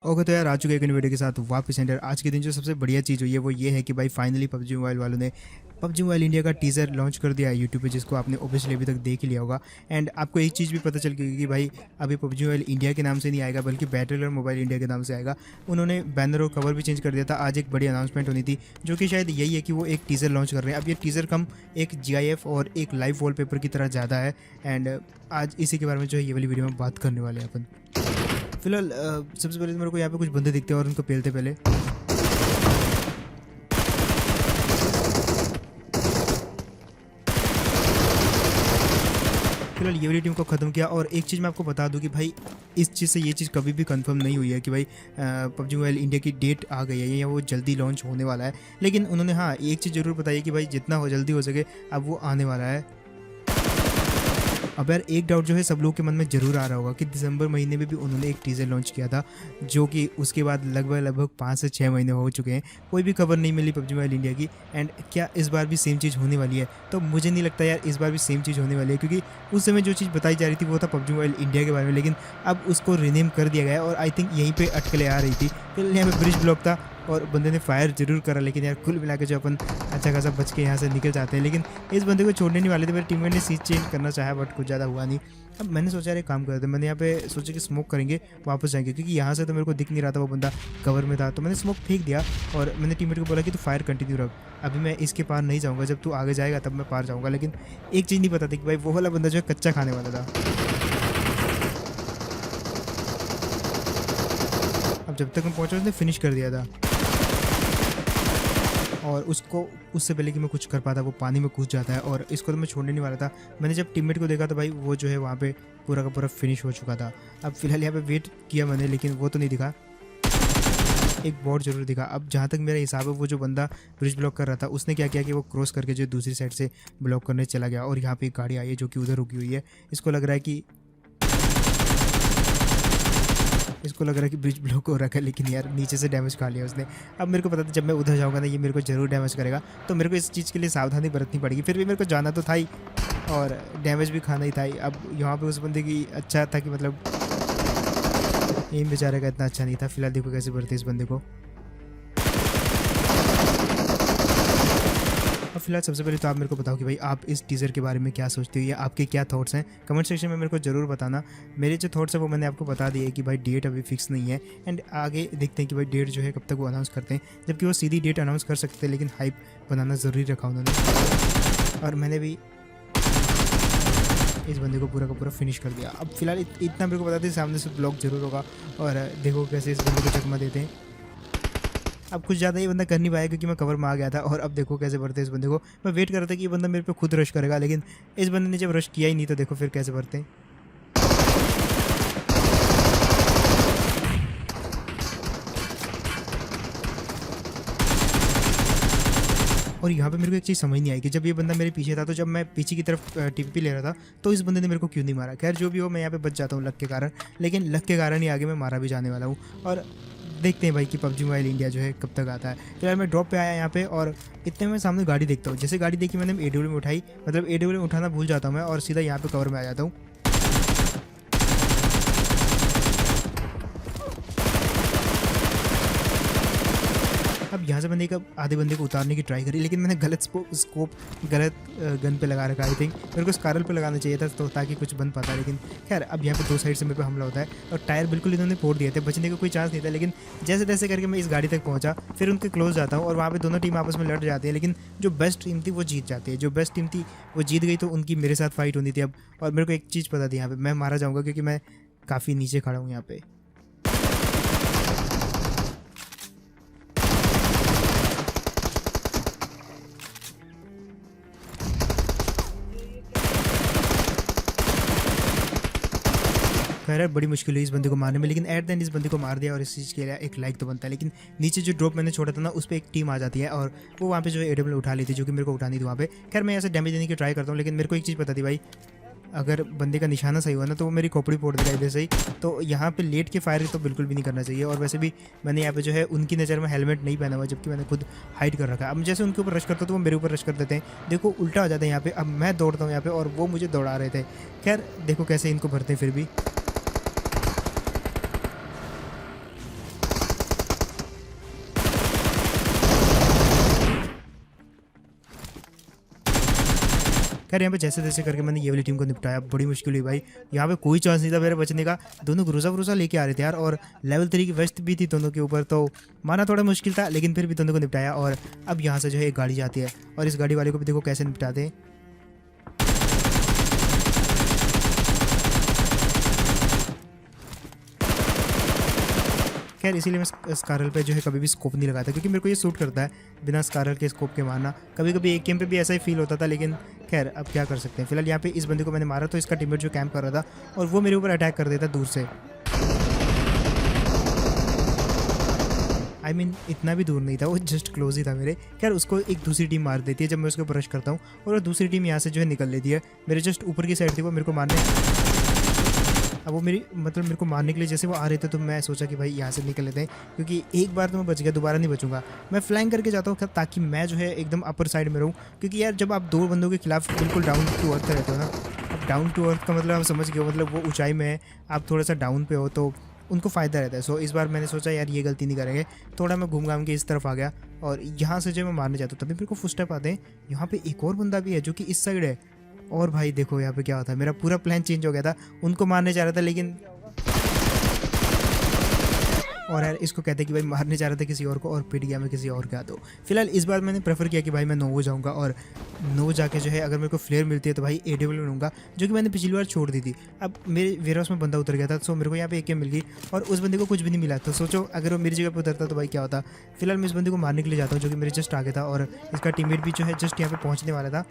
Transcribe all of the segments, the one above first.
Okay तो यार आ चुके हैं एक वीडियो के साथ वापस सेंटर। आज के दिन जो सबसे बढ़िया चीज़ हुई है वो ये है कि भाई फाइनली पबजी मोबाइल वालों ने पबजी मोबाइल इंडिया का टीज़र लॉन्च कर दिया है यूट्यूब पे, जिसको आपने ऑब्वियसली अभी तक देख ही लिया होगा। एंड आपको एक चीज़ भी पता चल गई कि भाई अभी पबजी मोबाइल इंडिया के नाम से नहीं आएगा बल्कि बैटल मोबाइल इंडिया के नाम से आएगा। उन्होंने बैनर और कवर भी चेंज कर दिया था। आज एक बड़ी अनाउंसमेंट होनी थी जो कि शायद यही है कि वो एक टीज़र लॉन्च कर रहे हैं। अब ये टीज़र कम एक GIF और एक लाइव वॉलपेपर की तरह ज़्यादा है। एंड आज इसी के बारे में जो है ये वाली वीडियो में बात करने वाले हैं अपन। फिलहाल सबसे पहले तो मेरे को यहाँ पे कुछ बंदे दिखते हैं और उनको पेलते पहले। फिलहाल ये वाली टीम को ख़त्म किया। और एक चीज़ मैं आपको बता दूं कि भाई इस चीज़ से ये चीज़ कभी भी कंफर्म नहीं हुई है कि भाई पबजी मोबाइल इंडिया की डेट आ गई है या वो जल्दी लॉन्च होने वाला है। लेकिन उन्होंने हाँ एक चीज़ ज़रूर बताई कि भाई जितना हो जल्दी हो सके अब वो आने वाला है। अब यार एक डाउट जो है सब लोगों के मन में ज़रूर आ रहा होगा कि दिसंबर महीने में भी उन्होंने एक टीज़र लॉन्च किया था, जो कि उसके बाद लगभग 5 से 6 महीने हो चुके हैं, कोई भी खबर नहीं मिली पबजी मोबाइल इंडिया की। एंड क्या इस बार भी सेम चीज़ होने वाली है? तो मुझे नहीं लगता यार इस बार भी सेम चीज़ होने वाली है, क्योंकि उस समय जो चीज़ बताई जा रही थी वो था पबजी मोबाइल इंडिया के बारे में, लेकिन अब उसको रिनेम कर दिया गया है। और आई थिंक यहीं पर अटकलें आ रही थी। फिर यहाँ पर ब्रिज ब्लॉक था और बंदे ने फायर जरूर करा, लेकिन यार कुल मिला के जो अपन अच्छा खासा बच के यहाँ से निकल जाते हैं। लेकिन इस बंदे को छोड़ने नहीं वाले थे। मेरे टीममेट ने सीट चेंज करना चाहा बट कुछ ज़्यादा हुआ नहीं। अब मैंने सोचा यार एक काम करते, मैंने यहाँ पे सोचा कि स्मोक करेंगे वापस जाएंगे, क्योंकि यहाँ से तो मेरे को दिख नहीं रहा था वो बंदा कवर में था। तो मैंने स्मोक फेंक दिया और मैंने टीममेट को बोला कि तू फायर कंटिन्यू रख, अभी मैं इसके पार नहीं जाऊँगा, जब तू आगे जाएगा तब मैं पार जाऊँगा। लेकिन एक चीज़ नहीं पता थी कि भाई वो वाला बंदा जो है कच्चा खाने वाला था। अब जब तक मैं पहुँचा उसने फिनिश कर दिया था और उसको उससे पहले कि मैं कुछ कर पाता वो पानी में कूद जाता है। और इसको तो मैं छोड़ने नहीं वाला था। मैंने जब टीममेट को देखा तो भाई वो जो है वहाँ पे पूरा का पूरा फिनिश हो चुका था। अब फिलहाल यहाँ पे वेट किया मैंने, लेकिन वो तो नहीं दिखा। एक बॉट जरूर दिखा। अब जहाँ तक मेरा हिसाब है वो जो बंदा ब्रिज ब्लॉक कर रहा था उसने क्या किया कि वो क्रॉस करके जो दूसरी साइड से ब्लॉक करने चला गया। और यहाँ पे एक गाड़ी आई है जो कि उधर रुकी हुई है। इसको लग रहा है कि ब्रिज ब्लॉक हो रखा है, लेकिन यार नीचे से डैमेज खा लिया उसने। अब मेरे को पता था जब मैं उधर जाऊंगा ना ये मेरे को जरूर डैमेज करेगा, तो मेरे को इस चीज़ के लिए सावधानी बरतनी पड़ेगी। फिर भी मेरे को जाना तो था ही और डैमेज भी खाना ही था ही। अब यहाँ पे उस बंदे की अच्छा था कि मतलब एम बेचारे का इतना अच्छा नहीं था। फिलहाल देखो कैसे बढ़ते इस बंदे को। और फिलहाल सबसे पहले तो आप मेरे को बताओ कि भाई आप इस टीज़र के बारे में क्या सोचते हो या आपके क्या थॉट्स हैं, कमेंट सेक्शन में मेरे को ज़रूर बताना। मेरे जो थॉट्स हैं वो मैंने आपको बता दिए कि भाई डेट अभी फिक्स नहीं है। एंड आगे देखते हैं कि भाई डेट जो है कब तक वो अनाउंस करते हैं, जबकि वो सीधी डेट अनाउंस कर सकते हैं, लेकिन हाइप बनाना ज़रूरी रखा उन्होंने। और मैंने भी इस बंदे को पूरा का पूरा फिनिश कर दिया। अब फिलहाल इतना मेरे को बता दें सामने से ब्लॉक जरूर होगा। और देखो कैसे इस बंदे को चकमा देते हैं। अब कुछ ज़्यादा ये बंदा कर नहीं पाया क्योंकि मैं कवर में आ गया था। और अब देखो कैसे भरते हैं इस बंदे को। मैं वेट कर रहा था कि ये बंदा मेरे पे खुद रश करेगा, लेकिन इस बंदे ने जब रश किया ही नहीं तो देखो फिर कैसे भरते हैं। और यहाँ पे मेरे को एक चीज़ समझ नहीं आई कि जब ये बंदा मेरे पीछे था तो जब मैं पीछे की तरफ TPP ले रहा था तो इस बंदे ने मेरे को क्यों नहीं मारा। खैर जो भी हो मैं यहाँ पे बच जाता हूँ लक के कारण, लेकिन लक के कारण ही आगे मैं मारा भी जाने वाला हूँ। और देखते हैं भाई कि पबजी मोबाइल इंडिया जो है कब तक आता है। फिलहाल मैं ड्रॉप पे आया यहाँ पे और इतने में सामने गाड़ी देखता हूँ। जैसे गाड़ी देखी मैंने AWM उठाई, मतलब AWM उठाना भूल जाता हूँ मैं और सीधा यहाँ पे कवर में आ जाता हूँ। अब यहाँ से मैंने एक आधे बंदे को उतारने की ट्राई करी, लेकिन मैंने गलत स्कोप गलत गन पे लगा रखा। आई थिंक मेरे को स्कारल पे लगाना चाहिए था तो ताकि कुछ बन पाता, लेकिन खैर अब यहाँ पे दो साइड से मेरे पे हमला होता है और टायर बिल्कुल इन्होंने फोड़ दिए थे, बचने का कोई चांस नहीं था। लेकिन जैसे तैसे करके मैं इस गाड़ी तक पहुँचा, फिर उनके क्लोज जाता हूँ और वहाँ पर दोनों टीम आपस में लड़ जाती है। लेकिन जो बेस्ट टीम थी वो जीत जाती है। जो बेस्ट टीम थी वो जीत गई तो उनकी मेरे साथ फाइट होनी थी अब। और मेरे को एक चीज़ पता थी यहाँ पर मैं मारा जाऊँगा क्योंकि मैं काफ़ी नीचे खड़ा हूँ यहाँ पे। खैर बड़ी मुश्किल हुई इस बंदे को मारने में, लेकिन एट द एंड इस बंदे को मार दिया और इस चीज़ के लिए एक लाइक तो बनता है। लेकिन नीचे जो ड्रॉप मैंने छोड़ा था ना उस पर एक टीम आ जाती है और वो वहाँ पे जो है AWM उठा ली थी जो कि मेरे को उठानी थी वहाँ पे। खैर मैं ऐसे डैमेज देने की ट्राई करता हूँ, लेकिन मेरे को एक चीज़ पता थी भाई अगर बंदे का निशाना सही हुआ ना तो वो मेरी खोपड़ी फोड़ देगा इधर से ही। तो यहाँ पे लेट के फायर तो बिल्कुल भी नहीं करना चाहिए। और वैसे भी मैंने यहाँ पे जो है उनकी नज़र में हेलमेट नहीं पहना हुआ, जबकि मैंने खुद हाइड कर रखा है। अब जैसे उनके ऊपर रश करता तो वो मेरे ऊपर रश कर देते हैं। देखो उल्टा हो जाता है यहाँ पे। अब मैं दौड़ता हूँ यहाँ पे और वो मुझे दौड़ा रहे थे। खैर देखो कैसे इनको भरते हैं फिर भी। खैर यहाँ पे जैसे तैसे करके मैंने ये वाली टीम को निपटाया, बड़ी मुश्किल हुई भाई, यहाँ पे कोई चांस नहीं था मेरे बचने का। दोनों ग्रोजा व्रोजा लेके आ रहे थे यार, और लेवल 3 की वेस्ट भी थी दोनों के ऊपर, तो माना थोड़ा मुश्किल था, लेकिन फिर भी दोनों को निपटाया। और अब यहाँ से जो है एक गाड़ी जाती है, और इस गाड़ी वाले को भी देखो कैसे निपटाते हैं। खैर इसीलिए मैं स्कारल पे जो है कभी भी स्कोप नहीं लगाता, क्योंकि मेरे को ये सूट करता है बिना स्कारल के स्कोप के मारना। कभी कभी एक गेम पे भी ऐसा ही फील होता था, लेकिन खैर अब क्या कर सकते हैं। फिलहाल यहाँ पे इस बंदे को मैंने मारा, तो इसका टीममेट जो कैंप कर रहा था और वो मेरे ऊपर अटैक कर देता दूर से। I mean, इतना भी दूर नहीं था, वो जस्ट क्लोज ही था मेरे। खैर उसको एक दूसरी टीम मार देती है जब मैं उसको ब्रश करता हूँ, और वो दूसरी टीम यहाँ से जो है निकल लेती है। मेरे जस्ट ऊपर की साइड थी वो, मेरे को मारने, अब वो मेरे को मारने के लिए जैसे वो आ रहे थे, तो मैं सोचा कि भाई यहाँ से निकल लेते हैं, क्योंकि एक बार तो मैं बच गया, दोबारा नहीं बचूंगा। मैं फ्लैंक करके जाता हूँ ताकि मैं जो है एकदम अपर साइड में रहूँ, क्योंकि यार जब आप 2 बंदों के खिलाफ बिल्कुल डाउन टू अर्थ रहते हो ना, अब डाउन टू अर्थ का मतलब आप समझ गए हो, मतलब वो ऊंचाई में है, आप थोड़ा सा डाउन पे हो, तो उनको फ़ायदा रहता है। सो इस बार मैंने सोचा यार ये गलती नहीं करेंगे, थोड़ा मैं घूम घाम के इस तरफ आ गया, और यहाँ से जो मैं मारने जाता हूँ तभी मेरे को फुट स्टेप आते हैं। यहाँ पे एक और बंदा भी है जो कि इस साइड है, और भाई देखो यहाँ पे क्या होता है, मेरा पूरा प्लान चेंज हो गया था। उनको मारने जा रहा था, लेकिन और यार इसको कहते हैं कि भाई मारने जा रहा था किसी और को, और पिट गया मैं किसी और का। तो फिलहाल इस बार मैंने प्रेफर किया कि भाई मैं नोवो जाऊंगा, और नोवो जाके जो है अगर मेरे को फ्लेयर मिलती है तो भाई AW लूँगा, जो कि मैंने पिछली बार छोड़ दी थी। अब मेरे वेयरहाउस में बंदा उतर गया था, तो मेरे को यहाँ पे एक मिल गई, और उस बंदे को कुछ भी नहीं मिला। तो सोचो अगर वो मेरी जगह पर उतरता तो भाई क्या होता। फिलहाल मैं इस बंदे को मारने के लिए जाता हूँ, जो कि मेरे जस्ट आगे था, और इसका टीममेट भी जो है जस्ट यहाँ पे पहुँचने वाला था।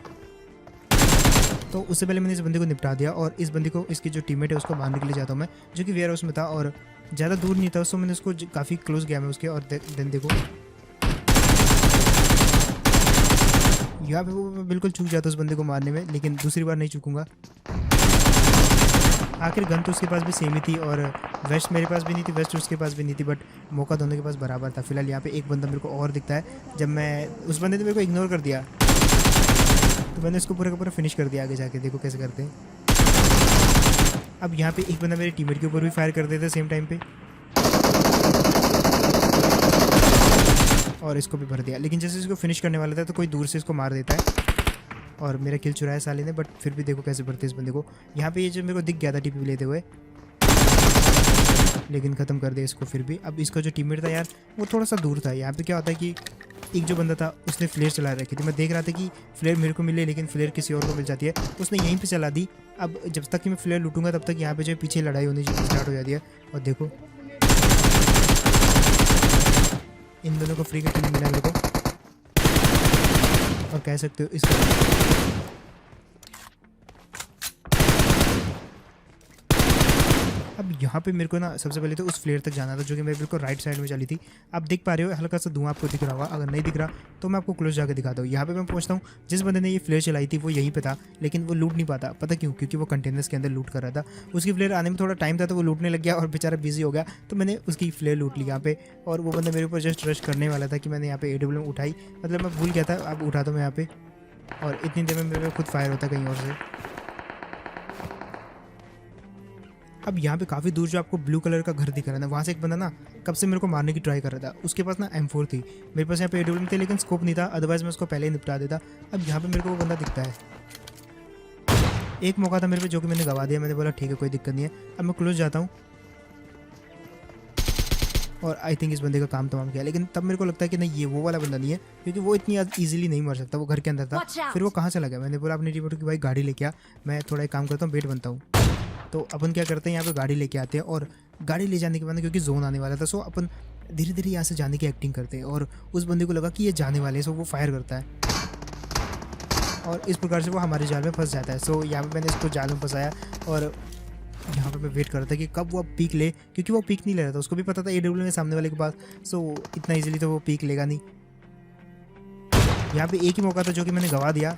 तो उससे पहले मैंने इस बंदे को निपटा दिया, और इस बंदे को, इसकी जो टीममेट है उसको मारने के लिए जाता हूँ मैं, जो कि वेयर हाउस में था और ज़्यादा दूर नहीं था। उसको मैंने उसको काफ़ी क्लोज गया मैं उसके, और देन देखो यहाँ पे वो बिल्कुल चूक जाता उस बंदे को मारने में, लेकिन दूसरी बार नहीं चूकूंगा। आखिर गन तो उसके पास भी सेम ही थी, और वेस्ट मेरे पास भी नहीं थी, वेस्ट उसके पास भी नहीं थी, बट मौका दोनों के पास बराबर था। फिलहाल यहाँ पे एक बंदा मेरे को और दिखता है, जब मैं उस बंदे ने मेरे को इग्नोर कर दिया, तो मैंने उसको पूरा का पूरा फिनिश कर दिया। आगे जाके देखो कैसे करते हैं। अब यहाँ पे एक बंदा मेरे टीममेट के ऊपर भी फायर कर देता है सेम टाइम पे, और इसको भी भर दिया। लेकिन जैसे इसको फिनिश करने वाला था तो कोई दूर से इसको मार देता है, और मेरा किल चुराया साले ने, बट फिर भी देखो कैसे भरते इस बंदे को। यहाँ पे ये जो मेरे को दिख गया था टीपी लेते हुए, लेकिन ख़त्म कर दिया इसको फिर भी। अब इसका जो टीममेट था यार वो थोड़ा सा दूर था। यहाँ पे क्या होता है कि एक जो बंदा था उसने फ्लेयर चला रखी थी, मैं देख रहा था कि फ्लेयर मेरे को मिले, लेकिन फ्लेयर किसी और को मिल जाती है, उसने यहीं पे चला दी। अब जब तक कि मैं फ्लेयर लूटूंगा तब तक यहाँ पे जो है पीछे लड़ाई होनी स्टार्ट हो जाती है। और देखो इन दोनों को फ्री का किल मिला मेरे को, और कह सकते हो इसको अब यहाँ पे मेरे को ना सबसे पहले तो उस फ्लेयर तक जाना था, जो कि मेरे बिल्कुल राइट साइड में चली थी। आप देख पा रहे हो हल्का सा धुआं आपको दिख रहा होगा, अगर नहीं दिख रहा तो मैं आपको क्लोज जाकर दिखाता हूँ। यहाँ पे मैं पहुँचता हूँ, जिस बंदे ने ये फ्लेयर चलाई थी वो यहीं पे था, लेकिन वो लूट नहीं पाता। पता क्यों? क्योंकि वो कंटेनर्स के अंदर लूट कर रहा था। उसकी फ्लेयर आने में थोड़ा टाइम था, तो वो लूटने लग गया और बेचारा बिजी हो गया, तो मैंने उसकी फ्लेयर लूट ली यहाँ पे। और वो बंदा मेरे ऊपर जस्ट रश करने वाला था कि मैंने यहाँ पे AW उठाई, मतलब मैं भूल गया था अब उठाता हूँ मैं यहाँ पे, और इतनी देर में मेरे खुद फायर होता कहीं और से। अब यहाँ पे काफ़ी दूर जो आपको ब्लू कलर का घर दिख रहा है ना, वहाँ से एक बंदा ना कब से मेरे को मारने की ट्राई कर रहा था। उसके पास ना M4 थी, मेरे पास यहाँ पे AW थे, लेकिन स्कोप नहीं था, अदरवाइज मैं उसको पहले ही निपटा देता। अब यहाँ पे मेरे को वो बंदा दिखता है, एक मौका था मेरे पे जो कि मैंने गवा दिया। मैंने बोला ठीक है कोई दिक्कत नहीं है। अब मैं क्लोज जाता हूँ, और आई थिंक इस बंदे का काम तमाम किया, लेकिन तब मेरे को लगता है कि नहीं ये वो वाला बंदा नहीं है, क्योंकि वो इतनी ईजिली नहीं मर सकता, वो घर के अंदर था। फिर वो कहाँ चला गया? मैंने बोला अपनी टीम की भाई गाड़ी लेके आ, मैं थोड़ा एक काम करता हूँ, बेट बनता हूँ। तो अपन क्या करते हैं, यहाँ पे गाड़ी लेके आते हैं, और गाड़ी ले जाने के बाद क्योंकि जोन आने वाला था, सो अपन धीरे धीरे यहाँ से जाने की एक्टिंग करते हैं। और उस बंदे को लगा कि ये जाने वाले हैं, सो वो फायर करता है, और इस प्रकार से वो हमारे जाल में फंस जाता है। सो यहाँ पे मैंने इसको जाल में फंसाया, और यहाँ पे मैं वेट कर रहा था कि कब वो अब पीक ले, क्योंकि वो पीक नहीं ले रहा था। उसको भी पता था AW में सामने वाले के पास, सो इतना ईजिली तो वो पीक लेगा नहीं। यहाँ पे एक ही मौका था जो कि मैंने गवा दिया,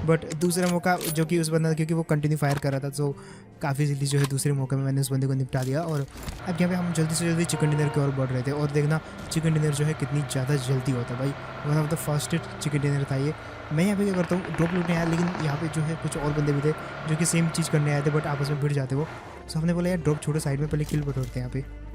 बट दूसरा मौका जो कि उस बंदा, क्योंकि वो कंटिन्यू फायर कर रहा था, सो काफ़ी जल्दी जो है दूसरे मौके में मैंने उस बंदे को निपटा दिया। और अब यहाँ पे हम जल्दी से जल्दी चिकन डिनर की ओर बढ़ रहे थे, और देखना चिकन डिनर जो है कितनी ज़्यादा जल्दी होता है भाई, one of the fastest chicken dinner था ये। मैं यहाँ पे क्या करता हूँ, ड्रॉप लूटने आया, लेकिन यहाँ पे जो है कुछ और बंदे भी थे जो कि सेम चीज़ करने आए थे, बट आपस में भिड़ जाते वो। सो हमने बोला यार ड्रॉप छोड़ो साइड में, पहले किल बटोरते हैं यहाँ पे।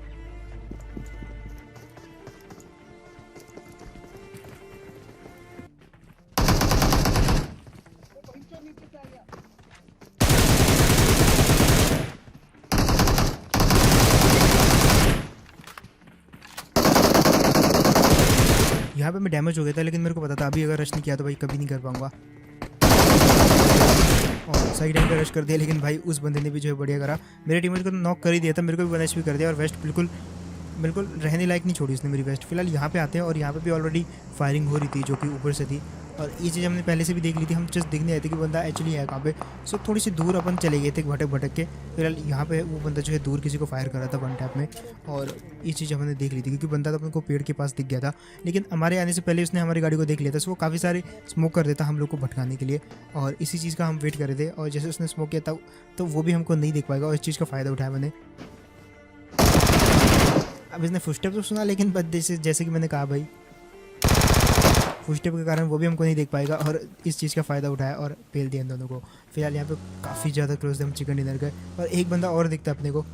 यहाँ पे मैं डैमेज हो गया था, लेकिन मेरे को पता था अभी अगर रश नहीं किया तो भाई कभी नहीं कर पाऊंगा। और सही टाइम पे रश कर दिया, लेकिन भाई उस बंदे ने भी जो है बढ़िया करा, मेरे टीममेट को नॉक कर ही दिया था, मेरे को भी 1 HP कर दिया और वेस्ट बिल्कुल बिल्कुल रहने लायक नहीं छोड़ी उसने मेरी वेस्ट। फिलहाल यहाँ पे आते हैं और यहाँ पे भी ऑलरेडी फायरिंग हो रही थी जो कि ऊपर से थी, और ये चीज़ हमने पहले से भी देख ली थी, हम जस्ट देखने आए थे कि बंदा एक्चुअली है कहाँ पे। सो थोड़ी सी दूर अपन चले गए थे भटक भटक के। फिलहाल यहाँ पे वो बंदा जो है दूर किसी को फायर कर रहा था 1 टैप में, और ये चीज़ हमने देख ली थी क्योंकि बंदा तो अपन को पेड़ के पास दिख गया था, लेकिन हमारे आने से पहले उसने हमारी गाड़ी को देख लिया था। सो वो काफ़ी सारे स्मोक कर देता हम लोग को भटकाने के लिए, और इसी चीज़ का हम वेट कर रहे थे, और जैसे उसने स्मोक किया था तो वो भी हमको नहीं देख पाएगा, और इस चीज़ का फ़ायदा उठाया मैंने। अब इसने फुटस्टेप तो सुना, लेकिन बस जैसे कि मैंने कहा भाई फुटस्टेप के कारण वो भी हमको नहीं देख पाएगा, और इस चीज़ का फ़ायदा उठाया और पेल दिया इन दोनों को। फिलहाल यहाँ पे काफ़ी ज़्यादा क्लोज थे हम चिकन डिनर गए, और एक बंदा और दिखता है अपने को।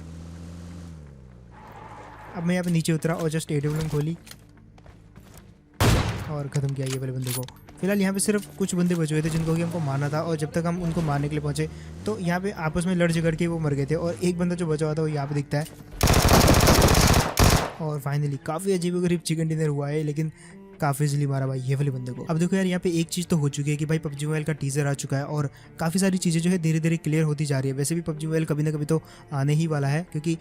अब मैं यहाँ पे नीचे उतरा और जस्ट AWM खोली और ख़त्म किया ये वाले बंदे को। फिलहाल यहाँ पे सिर्फ कुछ बंदे बचे हुए थे जिनको कि हमको मारना था, और जब तक हम उनको मारने के लिए पहुँचे तो यहाँ पे आपस में लड़ झगड़ के वो मर गए थे, और एक बंदा जो बचा हुआ था वो यहाँ पे दिखता है। और फाइनली काफ़ी अजीबोगरीब चिकन डिनर हुआ है, लेकिन काफ़ी इजीली मारा भाई ये वाले बंदे को। अब देखो यार, यहाँ पे एक चीज़ तो हो चुकी है कि भाई PUBG मोबाइल का टीज़र आ चुका है, और काफ़ी सारी चीज़ें जो है धीरे धीरे क्लियर होती जा रही है। वैसे भी PUBG मोबाइल कभी ना कभी तो आने ही वाला है, क्योंकि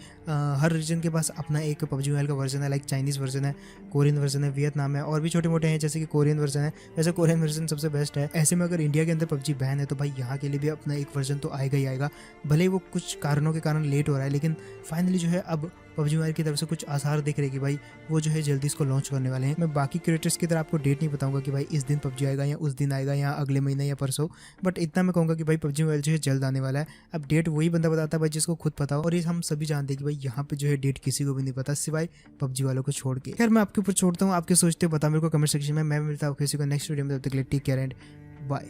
हर रीजन के पास अपना एक PUBG मोबाइल का वर्जन है। लाइक चाइनीज़ वर्जन है, कोरियन वर्जन है, वियतनाम है, और भी छोटे मोटे हैं जैसे कि कोरियन वर्जन है। वैसे कोरियन वर्जन सबसे बेस्ट है। ऐसे में अगर इंडिया के अंदर PUBG बैन है तो भाई यहाँ के लिए भी अपना एक वर्जन तो आएगा ही आएगा, भले ही वो कुछ कारणों के कारण लेट हो रहा है, लेकिन फाइनली जो है अब PUBG मोबाइल की तरफ से कुछ आसार दिख रहे कि भाई वो जो है जल्दी इसको लॉन्च करने वाले हैं। मैं बाकी क्रिएटर्स की तरह आपको डेट नहीं बताऊंगा कि भाई इस दिन PUBG आएगा या उस दिन आएगा या अगले महीने या परसों, बट इतना मैं कहूँगा कि भाई PUBG मोबाइल जो है जल्द आने वाला है। अब डेट वही बंदा बताता है भाई जिसको खुद पता हो, और ये हम सभी जानते हैं कि भाई यहाँ पे जो है डेट किसी को भी नहीं पता सिवाय PUBG वालों को छोड़ के। खैर मैं आपके ऊपर छोड़ता हूँ, आपके सोचते बता मेरे को कमेंट सेक्शन में। मैं मिलता हूँ किसी को नेक्स्ट वीडियो में, तब तक के लिए टेक केयर एंड बाय।